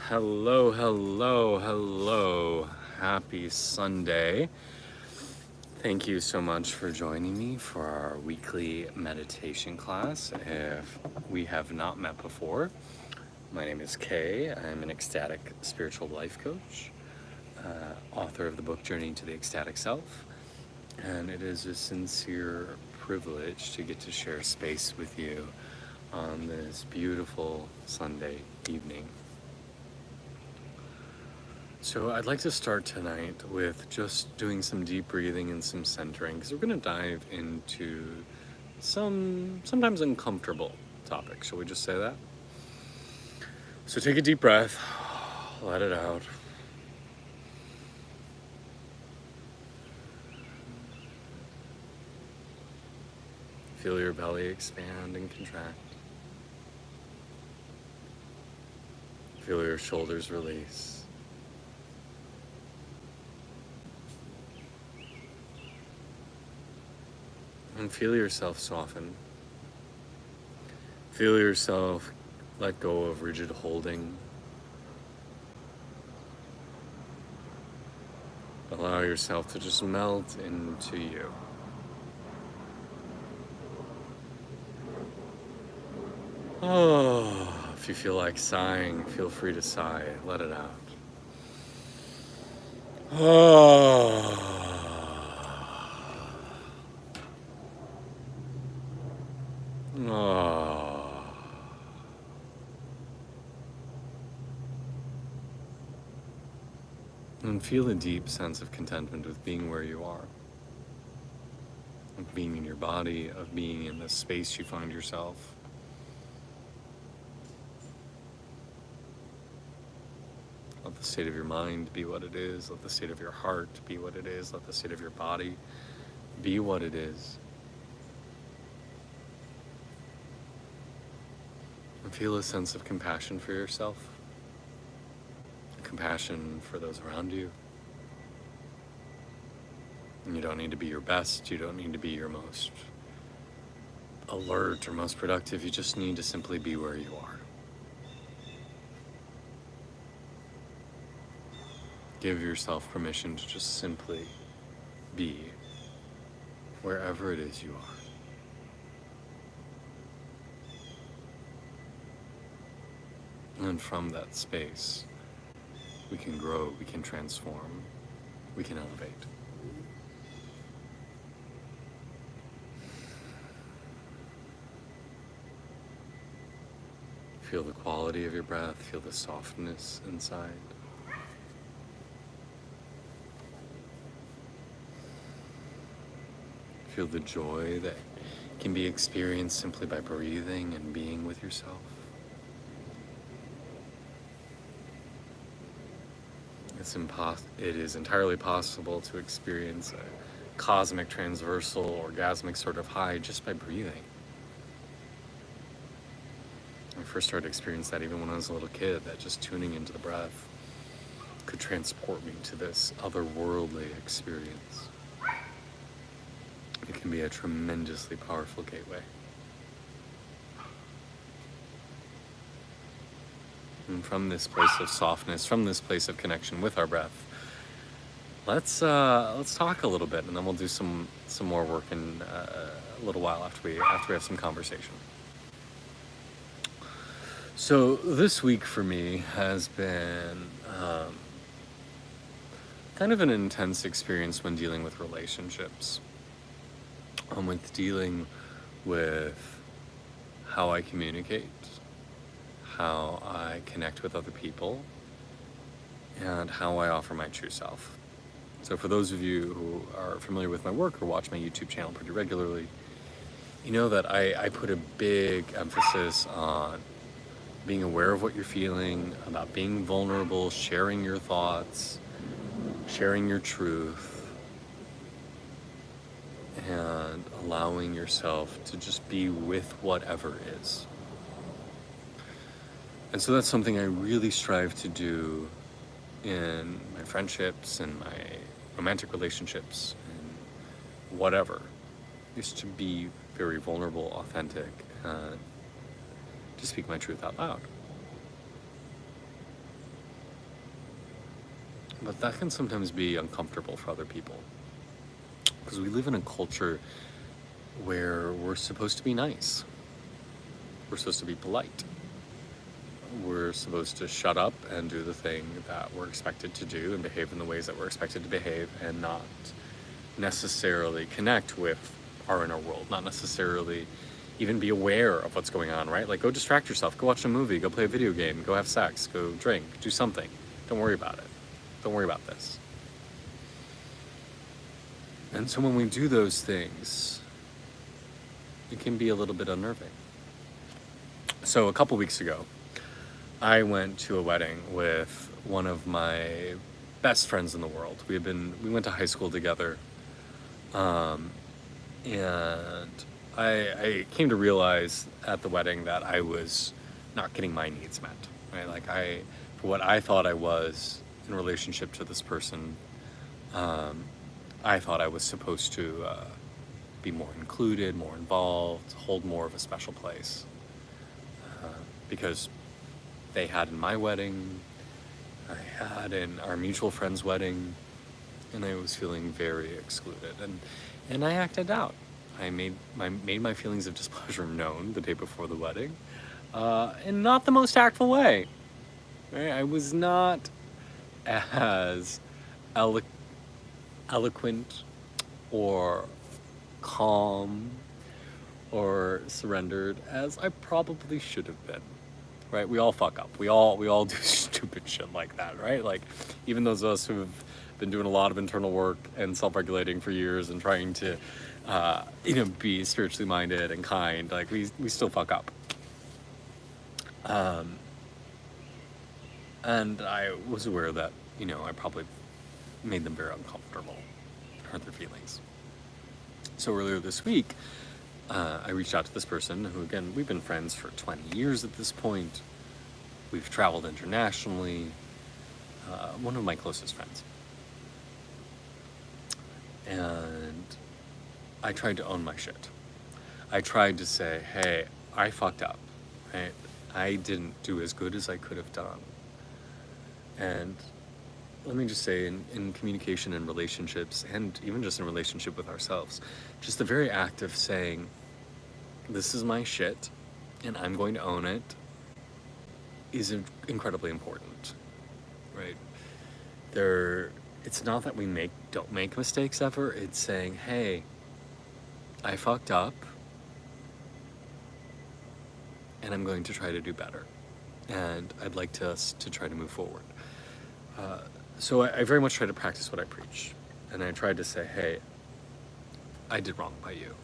Hello, hello, hello. Happy Sunday. Thank you so much for joining me for our weekly meditation class. If we have not met before, my name is Kay. I'm an ecstatic spiritual life coach, author of the book Journey to the Ecstatic Self, and it is a sincere privilege to get to share space with you on this beautiful Sunday evening. So I'd like to start tonight with just doing some deep breathing and some centering, because we're going to dive into some sometimes uncomfortable topics. Shall we just say that? So take a deep breath, let it out. Feel your belly expand and contract. Feel your shoulders release. And feel yourself soften. Feel yourself let go of rigid holding. Allow yourself to just melt into you. Oh, if you feel like sighing, feel free to sigh. Let it out. Oh. Oh. And feel a deep sense of contentment with being where you are. Of being in your body, of being in the space you find yourself. Let the state of your mind be what it is. Let the state of your heart be what it is. Let the state of your body be what it is. And feel a sense of compassion for yourself. Compassion for those around you. And you don't need to be your best. You don't need to be your most alert or most productive. You just need to simply be where you are. Give yourself permission to just simply be wherever it is you are. And from that space, we can grow, we can transform, we can elevate. Feel the quality of your breath, feel the softness inside. Feel the joy that can be experienced simply by breathing and being with yourself. It is entirely possible to experience a cosmic, transversal, orgasmic sort of high just by breathing. I first started to experience that even when I was a little kid, that just tuning into the breath could transport me to this otherworldly experience. It can be a tremendously powerful gateway. And from this place of softness, from this place of connection with our breath, let's talk a little bit, and then we'll do some more work in a little while after we have some conversation. So this week for me has been kind of an intense experience when dealing with relationships. With dealing with how I communicate, how I connect with other people, and how I offer my true self. So for those of you who are familiar with my work or watch my YouTube channel pretty regularly, you know that I put a big emphasis on being aware of what you're feeling, about being vulnerable, sharing your thoughts, sharing your truth, and allowing yourself to just be with whatever is. And so that's something I really strive to do in my friendships and my romantic relationships and whatever, is to be very vulnerable, authentic, and to speak my truth out loud. But that can sometimes be uncomfortable for other people. Because we live in a culture where we're supposed to be nice. We're supposed to be polite. We're supposed to shut up and do the thing that we're expected to do and behave in the ways that we're expected to behave, and not necessarily connect with our inner world, not necessarily even be aware of what's going on, right? Like, go distract yourself, go watch a movie, go play a video game, go have sex, go drink, do something. Don't worry about it. Don't worry about this. And so when we do those things, it can be a little bit unnerving. So a couple weeks ago, I went to a wedding with one of my best friends in the world. We went to high school together, and I came to realize at the wedding that I was not getting my needs met. Right, like for what I thought I was in relationship to this person, I thought I was supposed to be more included, more involved, hold more of a special place, because they had in my wedding, I had in our mutual friend's wedding, and I was feeling very excluded, and I acted out. I made my feelings of displeasure known the day before the wedding, in not the most tactful way. Right? I was not as eloquent or calm or surrendered as I probably should have been. Right? We all fuck up. We all do stupid shit like that, right? Like, even those of us who have been doing a lot of internal work and self-regulating for years and trying to be spiritually minded and kind, like, we still fuck up. And I was aware that, I probably made them very uncomfortable, hurt their feelings. So earlier this week, I reached out to this person who, again, we've been friends for 20 years at this point. We've traveled internationally. One of my closest friends. And I tried to own my shit. I tried to say, hey, I fucked up. Right? I didn't do as good as I could have done. And let me just say, in communication and relationships, and even just in relationship with ourselves, just the very act of saying, this is my shit, and I'm going to own it, is incredibly important, right? It's not that we don't make mistakes ever. It's saying, hey, I fucked up, and I'm going to try to do better, and I'd like us to try to move forward. So I very much try to practice what I preach, and I tried to say, hey, I did wrong by you.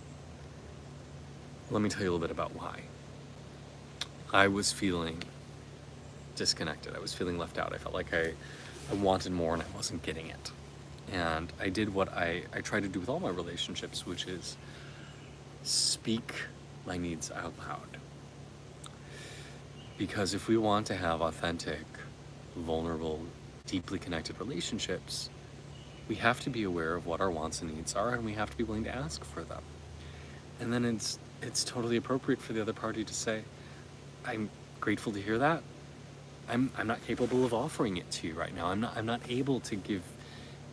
Let me tell you a little bit about why. I was feeling disconnected. I was feeling left out. I felt like I wanted more and I wasn't getting it. And I did what I try to do with all my relationships, which is speak my needs out loud. Because if we want to have authentic, vulnerable, deeply connected relationships, we have to be aware of what our wants and needs are, and we have to be willing to ask for them. And then it's totally appropriate for the other party to say, I'm grateful to hear that. I'm not capable of offering it to you right now. I'm not able to give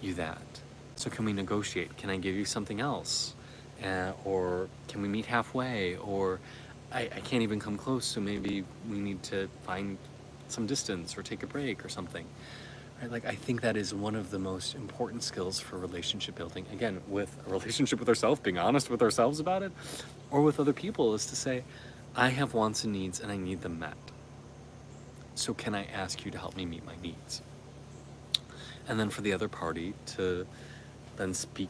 you that. So can we negotiate? Can I give you something else? Or can we meet halfway? Or I can't even come close, so maybe we need to find some distance or take a break or something. Right? Like, I think that is one of the most important skills for relationship building. Again, with a relationship with ourselves, being honest with ourselves about it, or with other people, is to say, I have wants and needs and I need them met. So can I ask you to help me meet my needs? And then for the other party to then speak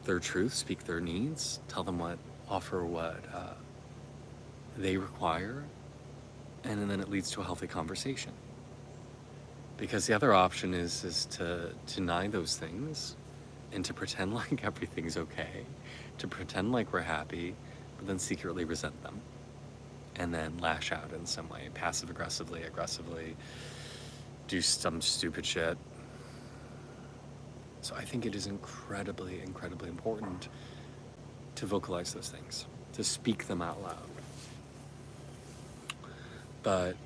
their truth, speak their needs, tell them offer what they require, and then it leads to a healthy conversation. Because the other option is to deny those things and to pretend like everything's okay, to pretend like we're happy, but then secretly resent them, and then lash out in some way, passive-aggressively, do some stupid shit. So I think it is incredibly, incredibly important to vocalize those things, to speak them out loud. But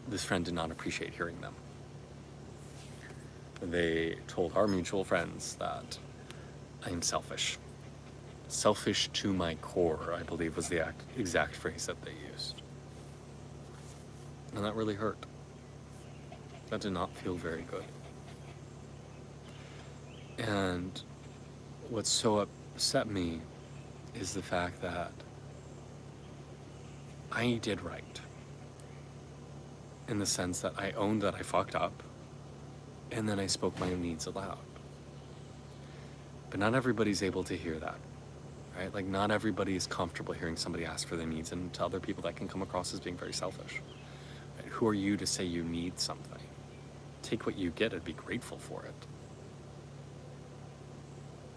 this friend did not appreciate hearing them. they told our mutual friends that I am selfish. Selfish to my core, I believe was the exact phrase that they used. And that really hurt. That did not feel very good. And what so upset me is the fact that I did right. In the sense that I owned that I fucked up, and then I spoke my needs aloud. But not everybody's able to hear that, right? Like, not everybody is comfortable hearing somebody ask for their needs, and to other people that can come across as being very selfish. Right? Who are you to say you need something? Take what you get and be grateful for it.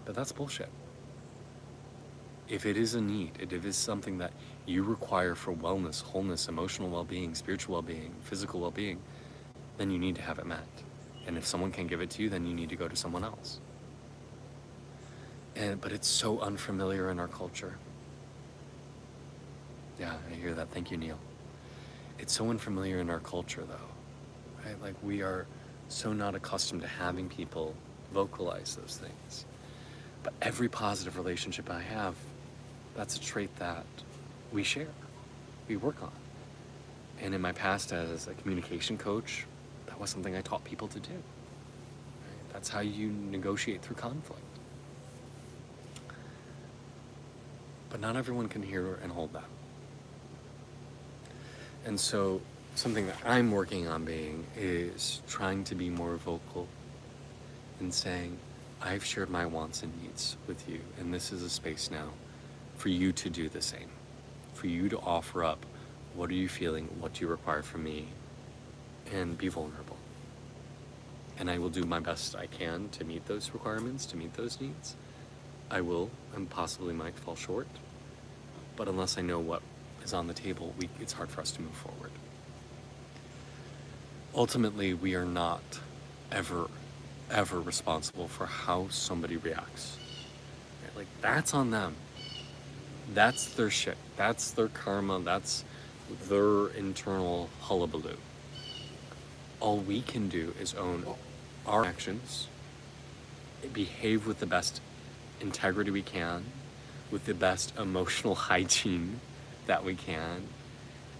But that's bullshit. If it is a need, if it is something that you require for wellness, wholeness, emotional well-being, spiritual well-being, physical well-being, then you need to have it met. And if someone can't give it to you, then you need to go to someone else. But it's so unfamiliar in our culture. Yeah, I hear that. Thank you, Neil. It's so unfamiliar in our culture, though, right? Like, we are so not accustomed to having people vocalize those things. But every positive relationship I have, that's a trait that we share, we work on. And in my past as a communication coach, that was something I taught people to do. Right? That's how you negotiate through conflict. But not everyone can hear and hold that. And so something that I'm working on being is trying to be more vocal and saying, I've shared my wants and needs with you, and this is a space now for you to do the same, for you to offer up what are you feeling, what do you require from me, and be vulnerable. And I will do my best I can to meet those requirements, to meet those needs. I will, and possibly might fall short, but unless I know what is on the table, it's hard for us to move forward. Ultimately, we are not ever responsible for how somebody reacts. Right? Like, that's on them. That's their shit. That's their karma. That's their internal hullabaloo. All we can do is own our actions, behave with the best integrity we can, with the best emotional hygiene that we can,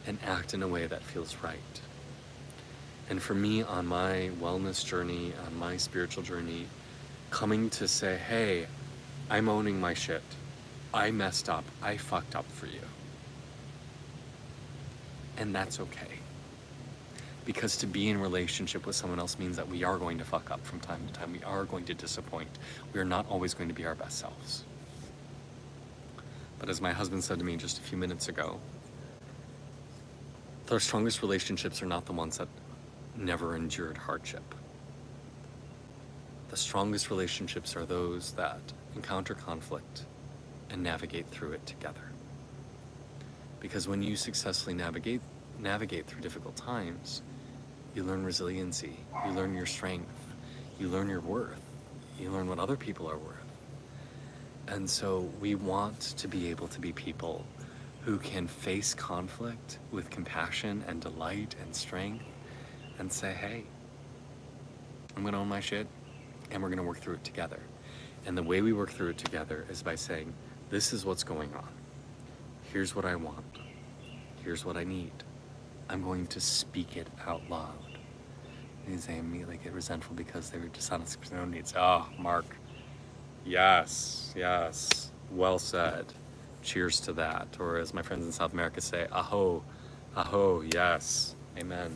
and act in a way that feels right. And for me, on my wellness journey, on my spiritual journey, coming to say, hey, I'm owning my shit. I messed up. I fucked up for you. And that's okay. Because to be in relationship with someone else means that we are going to fuck up from time to time. We are going to disappoint. We are not always going to be our best selves. But as my husband said to me just a few minutes ago, our strongest relationships are not the ones that never endured hardship. The strongest relationships are those that encounter conflict and navigate through it together. Because when you successfully navigate through difficult times, you learn resiliency, you learn your strength, you learn your worth, you learn what other people are worth. And so we want to be able to be people who can face conflict with compassion and delight and strength and say, hey, I'm gonna own my shit and we're gonna work through it together. And the way we work through it together is by saying, this is what's going on. Here's what I want. Here's what I need. I'm going to speak it out loud. And they immediately get resentful because they were dishonest with their own needs. Oh, Mark. Yes, yes. Well said. Cheers to that. Or as my friends in South America say, aho, aho, yes. Amen.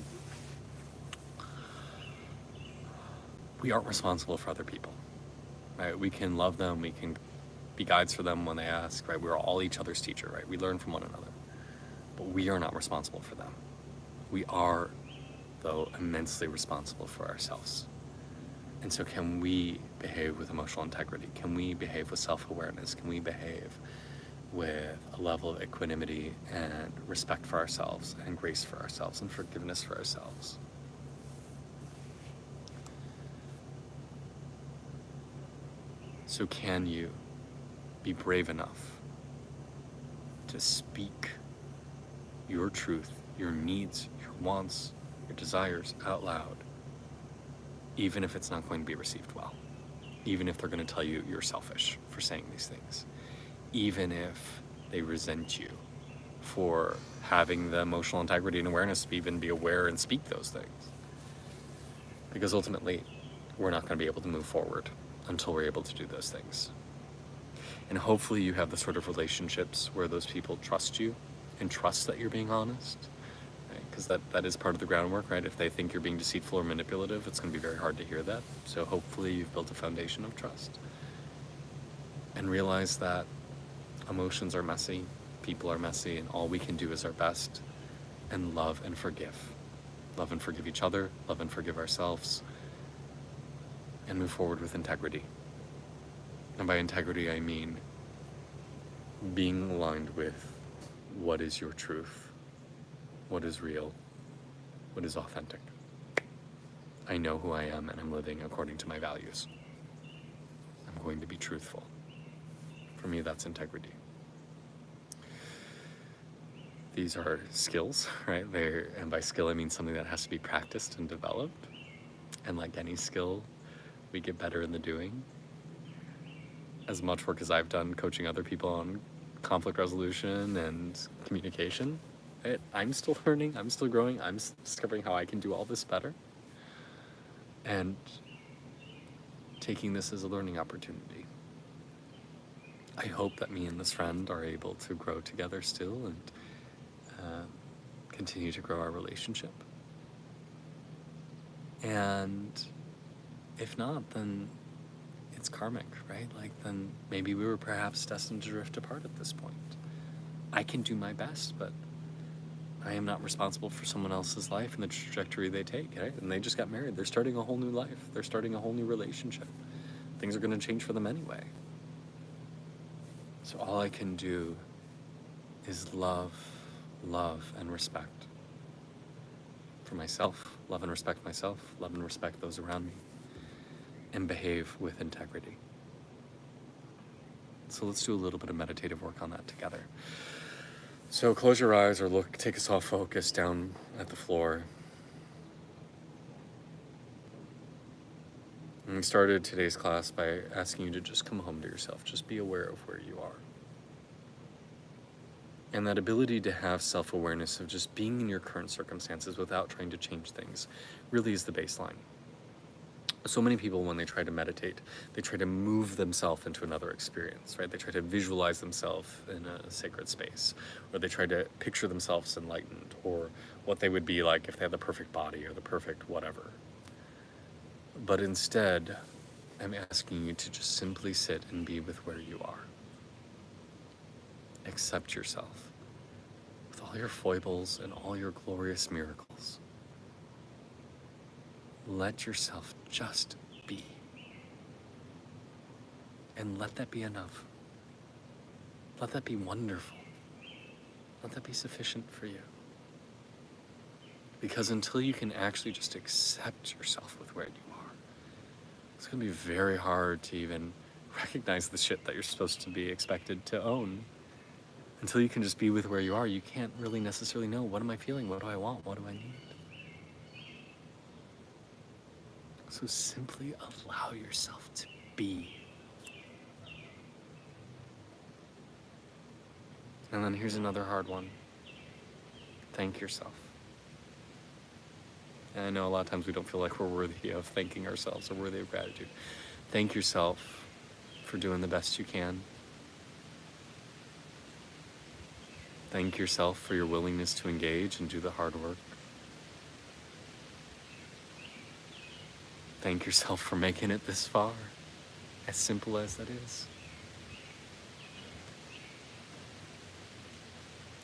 We aren't responsible for other people, right? We can love them. We can be guides for them when they ask, right? We're all each other's teacher, right? We learn from one another. But we are not responsible for them. We are, though, immensely responsible for ourselves. And so can we behave with emotional integrity? Can we behave with self-awareness? Can we behave with a level of equanimity and respect for ourselves and grace for ourselves and forgiveness for ourselves? So can you be brave enough to speak your truth, your needs, your wants, your desires out loud even if it's not going to be received well, even if they're going to tell you you're selfish for saying these things, even if they resent you for having the emotional integrity and awareness to even be aware and speak those things. Because ultimately, we're not going to be able to move forward until we're able to do those things. And hopefully you have the sort of relationships where those people trust you and trust that you're being honest, right? Because that is part of the groundwork, right? If they think you're being deceitful or manipulative, it's going to be very hard to hear that. So hopefully you've built a foundation of trust. And realize that emotions are messy, people are messy, and all we can do is our best and love and forgive. Love and forgive each other, love and forgive ourselves, and move forward with integrity. And by integrity, I mean being aligned with what is your truth, what is real, what is authentic. I know who I am, and I'm living according to my values. I'm going to be truthful. For me, that's integrity. These are skills, right? And by skill, I mean something that has to be practiced and developed. And like any skill, we get better in the doing. As much work as I've done coaching other people on conflict resolution and communication, right? I'm still learning, I'm still growing, I'm discovering how I can do all this better. And taking this as a learning opportunity. I hope that me and this friend are able to grow together still and continue to grow our relationship. And if not, then it's karmic, right? Like, then maybe we were perhaps destined to drift apart at this point. I can do my best, but I am not responsible for someone else's life and the trajectory they take, right? And they just got married. They're starting a whole new life. They're starting a whole new relationship. Things are going to change for them anyway. So all I can do is love, and respect. For myself, love and respect myself, love and respect those around me, and behave with integrity. So let's do a little bit of meditative work on that together. So close your eyes or take a soft focus down at the floor. And we started today's class by asking you to just come home to yourself. Just be aware of where you are. And that ability to have self-awareness of just being in your current circumstances without trying to change things really is the baseline. So many people, when they try to meditate, they try to move themselves into another experience, right? They try to visualize themselves in a sacred space, or they try to picture themselves enlightened, or what they would be like if they had the perfect body or the perfect whatever. But instead, I'm asking you to just simply sit and be with where you are. Accept yourself with all your foibles and all your glorious miracles. Let yourself just be. And let that be enough. Let that be wonderful. Let that be sufficient for you. Because until you can actually just accept yourself with where you are, it's going to be very hard to even recognize the shit that you're supposed to be expected to own. Until you can just be with where you are, you can't really necessarily know, what am I feeling? What do I want? What do I need? So simply allow yourself to be. And then here's another hard one. Thank yourself. And I know a lot of times we don't feel like we're worthy of thanking ourselves or worthy of gratitude. Thank yourself for doing the best you can. Thank yourself for your willingness to engage and do the hard work. Thank yourself for making it this far, as simple as that is.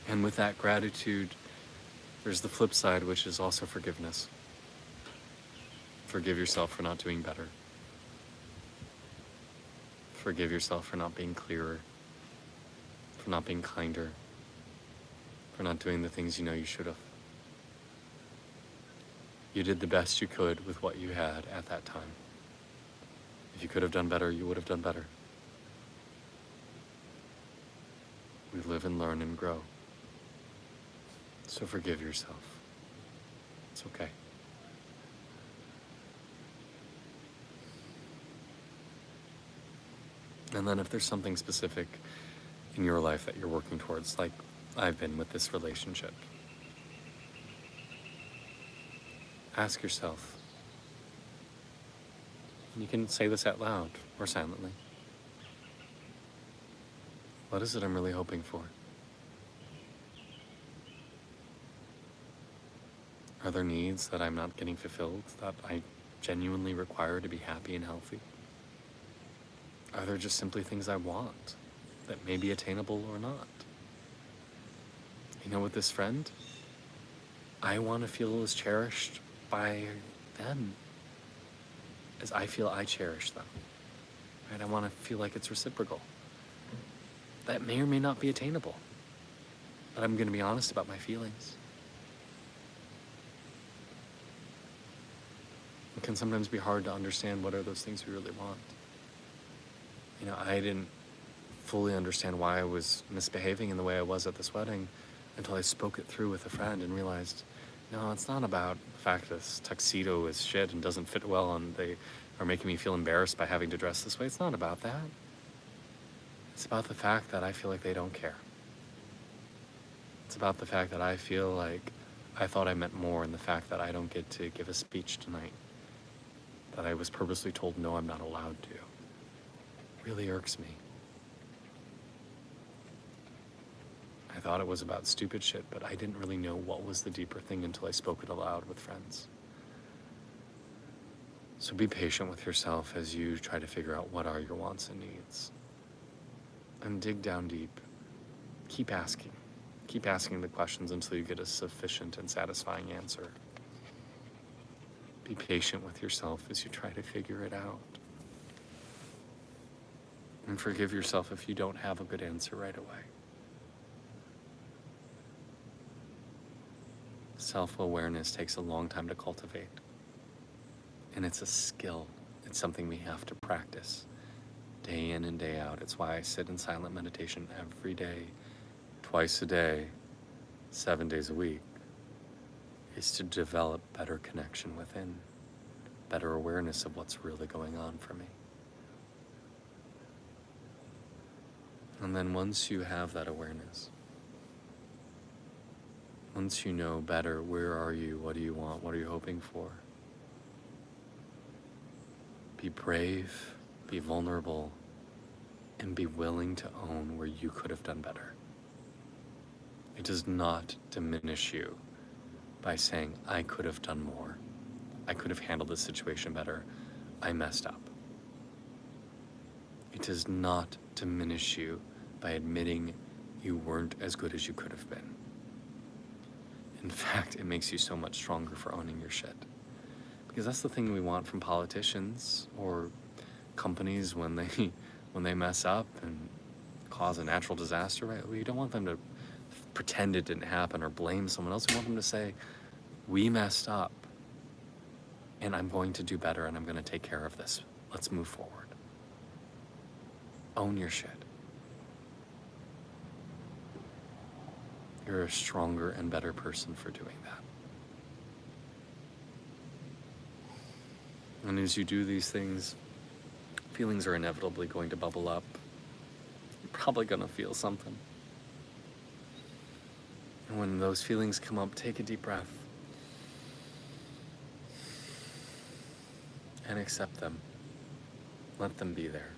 And with that gratitude, there's the flip side, which is also forgiveness. Forgive yourself for not doing better. Forgive yourself for not being clearer, for not being kinder, for not doing the things you know you should have. You did the best you could with what you had at that time. If you could have done better, you would have done better. We live and learn and grow. So forgive yourself. It's okay. And then if there's something specific in your life that you're working towards, like I've been with this relationship, ask yourself, and you can say this out loud or silently, what is it I'm really hoping for? Are there needs that I'm not getting fulfilled that I genuinely require to be happy and healthy? Are there just simply things I want that may be attainable or not? You know, with this friend, I want to feel as cherished by them as I feel I cherish them. Right? I want to feel like it's reciprocal. That may or may not be attainable, but I'm going to be honest about my feelings. It can sometimes be hard to understand what are those things we really want. You know, I didn't fully understand why I was misbehaving in the way I was at this wedding until I spoke it through with a friend and realized, no, it's not about the fact this tuxedo is shit and doesn't fit well and they are making me feel embarrassed by having to dress this way. It's not about that. It's about the fact that I feel like they don't care. It's about the fact that I feel like I thought I meant more in the fact that I don't get to give a speech tonight, that I was purposely told, no, I'm not allowed to. Really irks me. I thought it was about stupid shit, but I didn't really know what was the deeper thing until I spoke it aloud with friends. So be patient with yourself as you try to figure out what are your wants and needs. And dig down deep. Keep asking. Keep asking the questions until you get a sufficient and satisfying answer. Be patient with yourself as you try to figure it out. And forgive yourself if you don't have a good answer right away. Self-awareness takes a long time to cultivate. And it's a skill. It's something we have to practice day in and day out. It's why I sit in silent meditation every day, twice a day, 7 days a week, is to develop better connection within, better awareness of what's really going on for me. And then once you have that awareness, once you know better, where are you, what do you want, what are you hoping for? Be brave, be vulnerable, and be willing to own where you could have done better. It does not diminish you by saying, I could have done more. I could have handled this situation better. I messed up. It does not diminish you by admitting you weren't as good as you could have been. In fact, it makes you so much stronger for owning your shit. Because that's the thing we want from politicians or companies when they mess up and cause a natural disaster, right? We don't want them to pretend it didn't happen or blame someone else. We want them to say, we messed up and I'm going to do better and I'm going to take care of this. Let's move forward. Own your shit. You're a stronger and better person for doing that. And as you do these things, feelings are inevitably going to bubble up. You're probably going to feel something. And when those feelings come up, take a deep breath and accept them. Let them be there.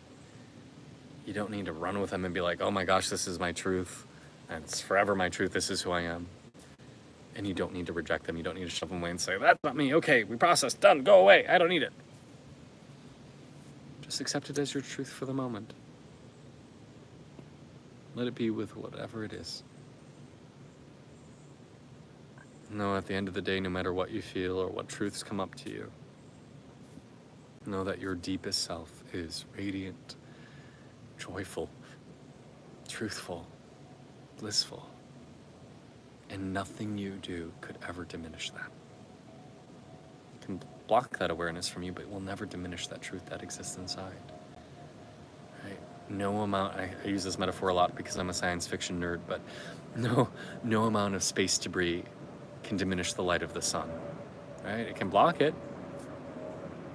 You don't need to run with them and be like, oh my gosh, this is my truth. And it's forever my truth. This is who I am. And you don't need to reject them. You don't need to shove them away and say, that's not me. Okay, we processed. Done. Go away. I don't need it. Just accept it as your truth for the moment. Let it be with whatever it is. Know at the end of the day, no matter what you feel or what truths come up to you, know that your deepest self is radiant, joyful, truthful, blissful, and nothing you do could ever diminish that. It can block that awareness from you, but it will never diminish that truth that exists inside. Right? No amount, I use this metaphor a lot because I'm a science fiction nerd, but no amount of space debris can diminish the light of the sun. Right? It can block it,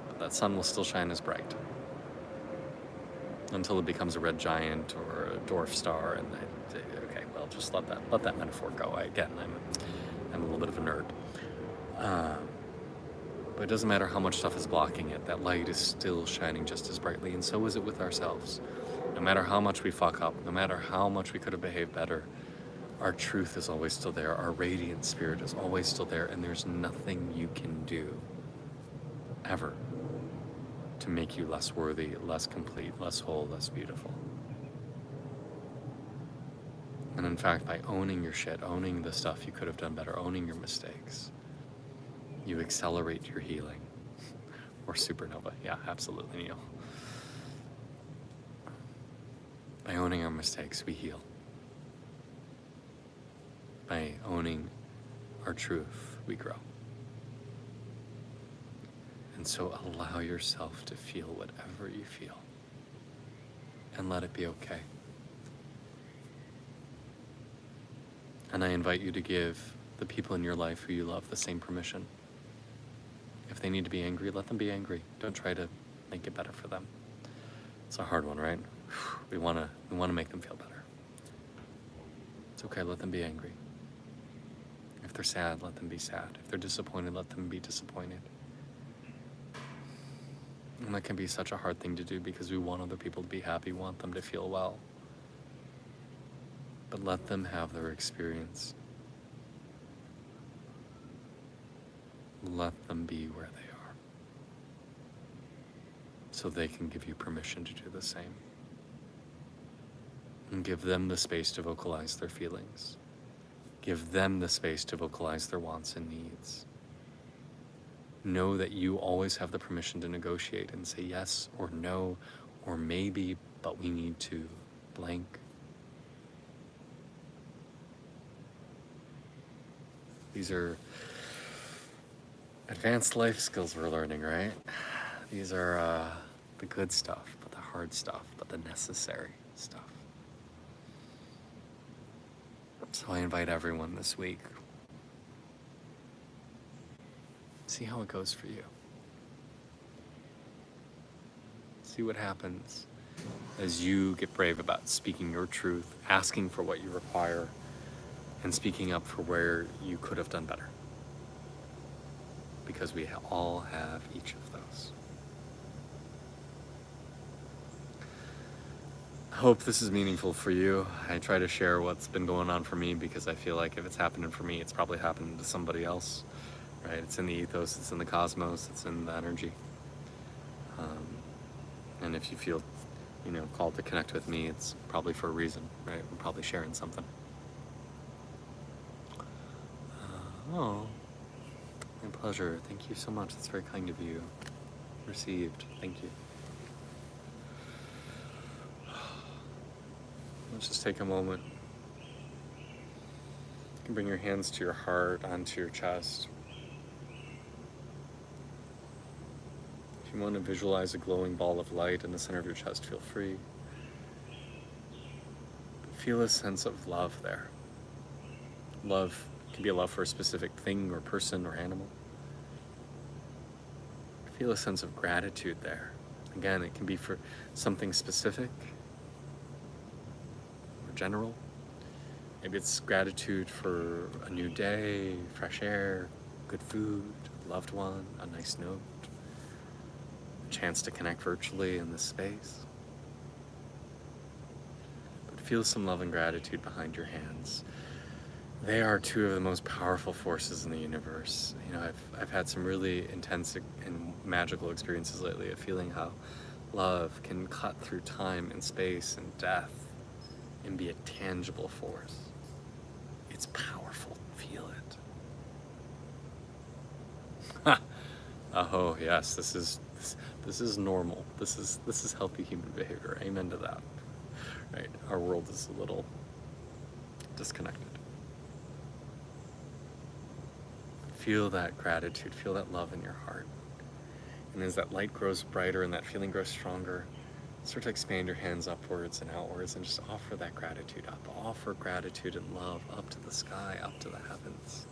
but that sun will still shine as bright. until it becomes a red giant or a dwarf star, and I say, okay, well, just let that metaphor go. I'm a little bit of a nerd. But it doesn't matter how much stuff is blocking it, that light is still shining just as brightly, and so is it with ourselves. No matter how much we fuck up, no matter how much we could have behaved better, our truth is always still there, our radiant spirit is always still there, and there's nothing you can do, ever, to make you less worthy, less complete, less whole, less beautiful. And in fact, by owning your shit, owning the stuff you could have done better, owning your mistakes, you accelerate your healing. Or supernova. Yeah, absolutely, Neil. By owning our mistakes, we heal. By owning our truth, we grow. And so allow yourself to feel whatever you feel. And let it be okay. And I invite you to give the people in your life who you love the same permission. If they need to be angry, let them be angry. Don't try to make it better for them. It's a hard one, right? We want to make them feel better. It's okay, let them be angry. If they're sad, let them be sad. If they're disappointed, let them be disappointed. And that can be such a hard thing to do because we want other people to be happy, want them to feel well. But let them have their experience. Let them be where they are, so they can give you permission to do the same. And give them the space to vocalize their feelings. Give them the space to vocalize their wants and needs. Know that you always have the permission to negotiate and say yes or no or maybe, but we need to blank. These are advanced life skills we're learning, right? These are the good stuff, but the hard stuff, but the necessary stuff. So I invite everyone this week. See how it goes for you. See what happens as you get brave about speaking your truth, asking for what you require, and speaking up for where you could have done better. Because we all have each of those. I hope this is meaningful for you. I try to share what's been going on for me because I feel like if it's happening for me, it's probably happening to somebody else, right? It's in the ethos, it's in the cosmos, it's in the energy. And if you feel, called to connect with me, it's probably for a reason, right? We're probably sharing something. Oh. My pleasure. Thank you so much. That's very kind of you. Received. Thank you. Let's just take a moment. You can bring your hands to your heart, onto your chest. If you want to visualize a glowing ball of light in the center of your chest, feel free. Feel a sense of love there. Love can be a love for a specific thing or person or animal. Feel a sense of gratitude there. Again, it can be for something specific or general. Maybe it's gratitude for a new day, fresh air, good food, a loved one, a nice note, a chance to connect virtually in this space. But feel some love and gratitude behind your hands. They are two of the most powerful forces in the universe. I've had some really intense and magical experiences lately of feeling how love can cut through time and space and death and be a tangible force. It's powerful. Feel it. Oh yes, this is normal. This is healthy human behavior. Amen to that. Right? Our world is a little disconnected. Feel that gratitude, feel that love in your heart. And as that light grows brighter and that feeling grows stronger, start to expand your hands upwards and outwards and just offer that gratitude up. Offer gratitude and love up to the sky, up to the heavens.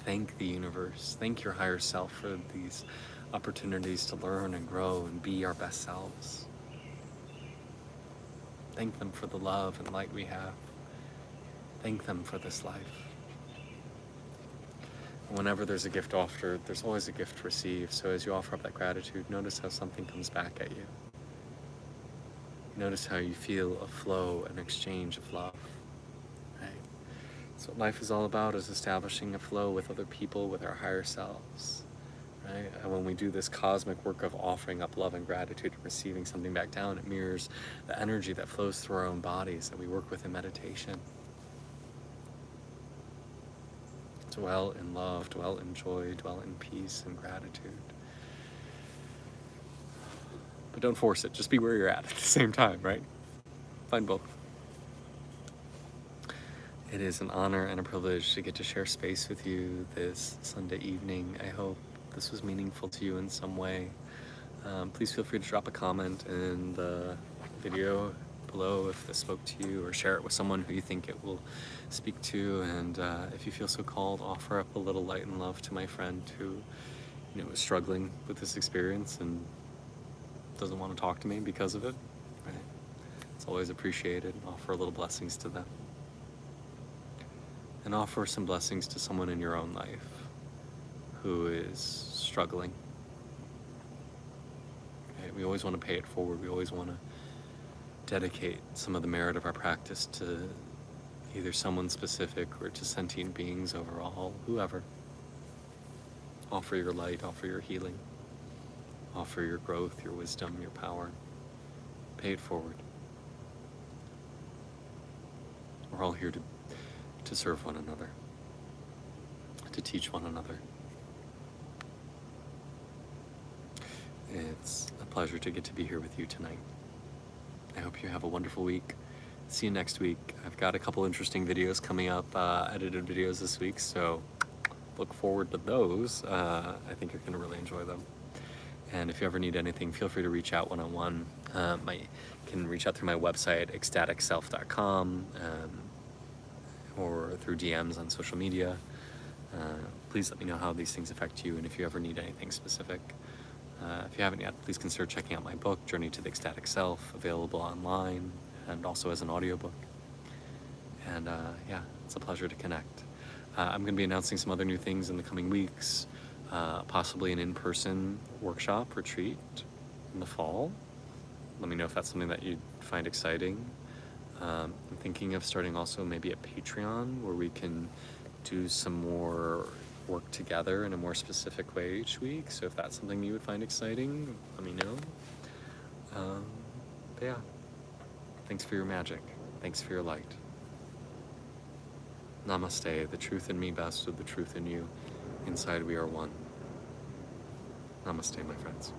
Thank the universe. Thank your higher self for these opportunities to learn and grow and be our best selves. Thank them for the love and light we have. Thank them for this life. Whenever there's a gift offered, there's always a gift received. So as you offer up that gratitude, notice how something comes back at you. Notice how you feel a flow, an exchange of love. Right? So what life is all about is establishing a flow with other people, with our higher selves. Right? And when we do this cosmic work of offering up love and gratitude and receiving something back down, it mirrors the energy that flows through our own bodies that we work with in meditation. Dwell in love, dwell in joy, dwell in peace and gratitude. But don't force it, just be where you're at the same time, right? Find both. It is an honor and a privilege to get to share space with you this Sunday evening. I hope this was meaningful to you in some way. Please feel free to drop a comment in the video below if this spoke to you, or share it with someone who you think it will speak to. And if you feel so called, offer up a little light and love to my friend who, is struggling with this experience and doesn't want to talk to me because of it. Right? It's always appreciated. Offer a little blessings to them. And offer some blessings to someone in your own life who is struggling. Okay? We always want to pay it forward. We always want to dedicate some of the merit of our practice to either someone specific or to sentient beings overall, whoever. Offer your light, offer your healing, offer your growth, your wisdom, your power. Pay it forward. We're all here to serve one another, to teach one another. It's a pleasure to get to be here with you tonight. I hope you have a wonderful week. See you next week. I've got a couple interesting videos coming up, edited videos this week, so look forward to those. I think you're going to really enjoy them. And if you ever need anything, feel free to reach out one-on-one. You can reach out through my website, ecstaticself.com, or through DMs on social media. Please let me know how these things affect you, and if you ever need anything specific. If you haven't yet, please consider checking out my book, Journey to the Ecstatic Self, available online and also as an audiobook. And yeah, it's a pleasure to connect. I'm going to be announcing some other new things in the coming weeks, possibly an in-person workshop retreat in the fall. Let me know if that's something that you'd find exciting. I'm thinking of starting also maybe a Patreon where we can do some more work together in a more specific way each week. So if that's something you would find exciting, let me know. But yeah, thanks for your magic. Thanks for your light. Namaste, the truth in me best with the truth in you. Inside we are one. Namaste, my friends.